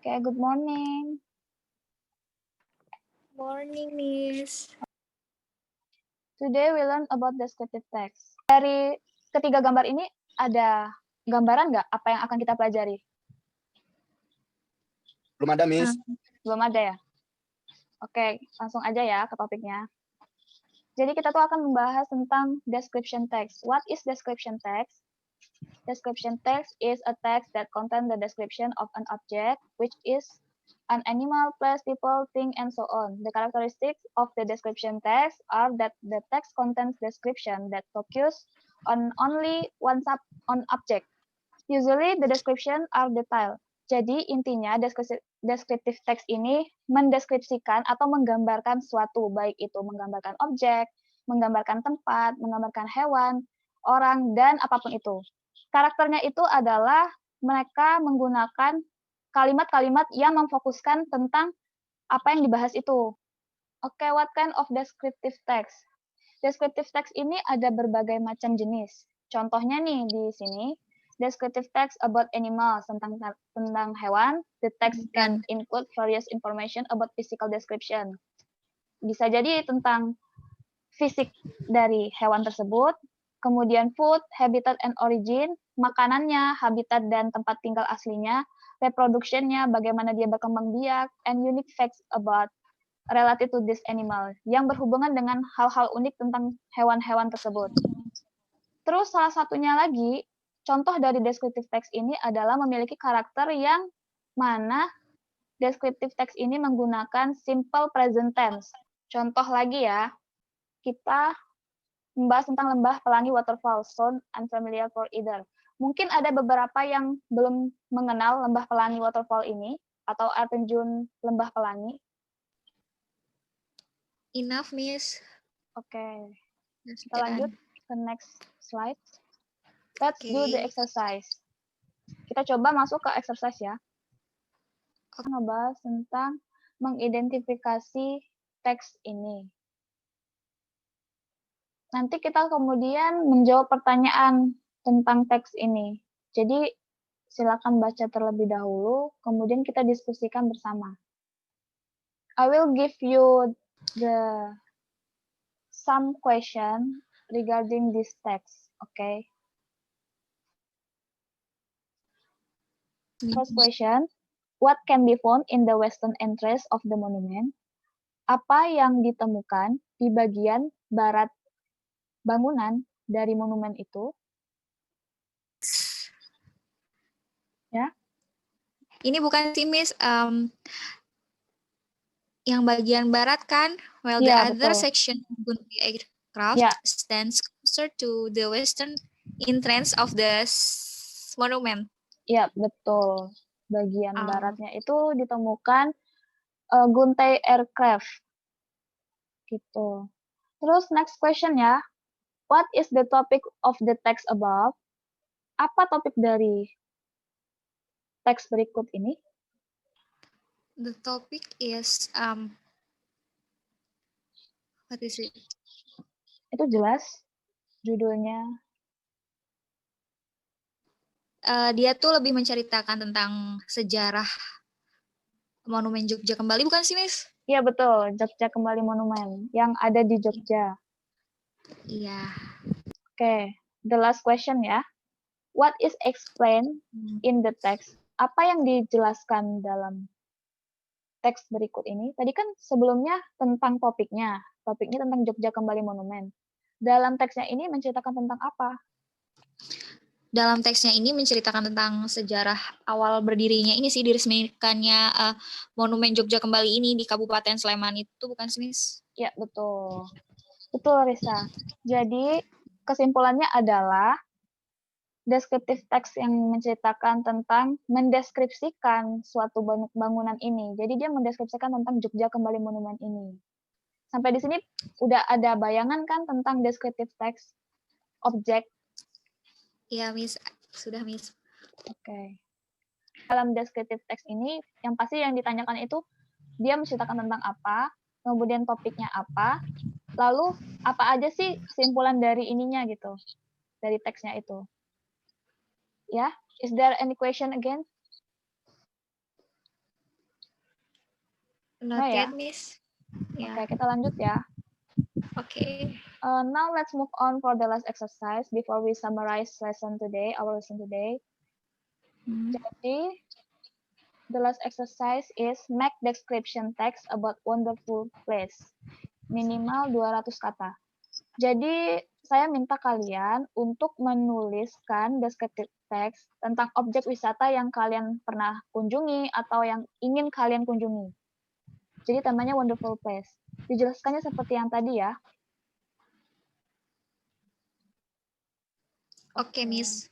Okay, good morning. Morning, Miss. Today we learn about descriptive text. Dari ketiga gambar ini ada gambaran nggak apa yang akan kita pelajari? Belum ada, Miss. Belum ada ya? Oke, langsung aja ya ke topiknya. Jadi kita tuh akan membahas tentang description text. What is description text? Description text is a text that contains the description of an object, which is an animal, place, people, thing, and so on. The characteristics of the description text are that the text contains description that focus on only one object. Usually the description are detailed. Jadi intinya descriptive text ini mendeskripsikan atau menggambarkan suatu, baik itu menggambarkan objek, menggambarkan tempat, menggambarkan hewan, orang, dan apapun itu. Karakternya itu adalah mereka menggunakan kalimat-kalimat yang memfokuskan tentang apa yang dibahas itu. Oke, what kind of descriptive text? Descriptive text ini ada berbagai macam jenis. Contohnya nih di sini, descriptive text about animals, tentang hewan. The text can include various information about physical description. Bisa jadi tentang fisik dari hewan tersebut, kemudian food, habitat and origin, makanannya, habitat dan tempat tinggal aslinya, reproduction-nya, bagaimana dia berkembang biak, and unique facts about related to this animal, yang berhubungan dengan hal-hal unik tentang hewan-hewan tersebut. Terus salah satunya lagi, contoh dari descriptive text ini adalah memiliki karakter yang mana descriptive text ini menggunakan simple present tense. Contoh lagi ya, kita membahas tentang lembah pelangi waterfall, sound unfamiliar for either. Mungkin ada beberapa yang belum mengenal lembah pelangi waterfall ini, atau air terjun lembah pelangi. Enough, Miss. Oke. Kita lanjut ke next slide. Let's do the exercise. Kita coba masuk ke exercise ya. Kita ngebahas tentang mengidentifikasi teks ini. Nanti kita kemudian menjawab pertanyaan tentang teks ini. Jadi silakan baca terlebih dahulu, kemudian kita diskusikan bersama. I will give you some question regarding this text, okay? First question, what can be found in the western entrance of the monument? Apa yang ditemukan di bagian barat bangunan dari monumen itu? Ya. Ini bukan sih, Miss. Yang bagian barat kan? Well, the other section of Gunung Aircraft stands closer to the western entrance of the monument. Ya, betul. Bagian baratnya itu ditemukan Guntai Aircraft. Gitu. Terus next question ya. What is the topic of the text above? Apa topik dari teks berikut ini? The topic is what is it? Itu jelas judulnya. Dia tuh lebih menceritakan tentang sejarah Monumen Jogja Kembali, bukan sih, Miss? Iya, betul. Jogja Kembali Monumen yang ada di Jogja. Iya. Oke, the last question ya. What is explained in the text? Apa yang dijelaskan dalam teks berikut ini? Tadi kan sebelumnya tentang topiknya. Topiknya tentang Jogja Kembali Monumen. Dalam teksnya ini menceritakan tentang apa? Dalam teksnya ini menceritakan tentang sejarah awal berdirinya ini sih, diresmikannya Monumen Jogja Kembali ini di Kabupaten Sleman itu, bukan sih, Miss? Ya, betul. Betul, Risa. Jadi, kesimpulannya adalah descriptive text yang menceritakan tentang mendeskripsikan suatu bangunan ini. Jadi, dia mendeskripsikan tentang Jogja Kembali Monumen ini. Sampai di sini udah ada bayangan kan tentang descriptive text objek? Iya, Miss. Sudah, Miss. Oke. Dalam descriptive text ini, yang pasti yang ditanyakan itu, dia menceritakan tentang apa, kemudian topiknya apa, lalu apa aja sih kesimpulan dari ininya gitu, dari teksnya itu. Ya, is there any question again? Not ya? yet, Miss. Oke, Ya. kita lanjut ya. Oke. Now let's move on for the last exercise before we summarize our lesson today. Jadi, the last exercise is make description text about wonderful place. Minimal 200 kata. Jadi, saya minta kalian untuk menuliskan descriptive text tentang objek wisata yang kalian pernah kunjungi atau yang ingin kalian kunjungi. Jadi, temanya wonderful place. Dijelaskannya seperti yang tadi ya. Oke, Miss.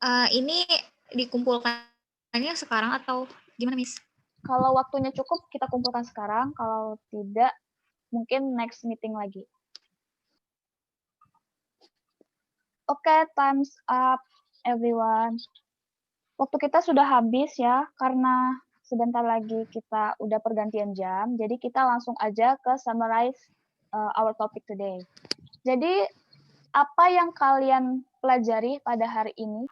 Ini dikumpulkannya sekarang atau gimana, Miss? Kalau waktunya cukup, kita kumpulkan sekarang. Kalau tidak, mungkin next meeting lagi. Oke, time's up, everyone. Waktu kita sudah habis ya, karena sebentar lagi kita udah pergantian jam. Jadi kita langsung aja ke summarize our topic today. Jadi, apa yang kalian pelajari pada hari ini?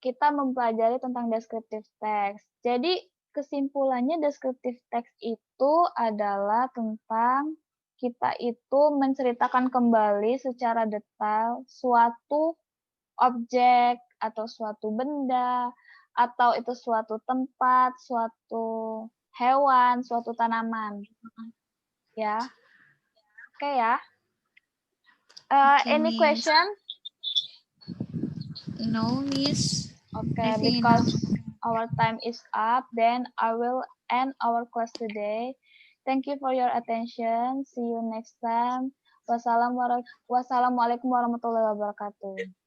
Kita mempelajari tentang descriptive text. Jadi, kesimpulannya descriptive text itu adalah tentang kita itu menceritakan kembali secara detail suatu objek atau suatu benda atau itu suatu tempat, suatu hewan, suatu tanaman. Ya. Oke ya. Any question? No, Miss. Okay, because our time is up, then I will end our class today. Thank you for your attention. See you next time. Wassalamualaikum warahmatullahi wabarakatuh.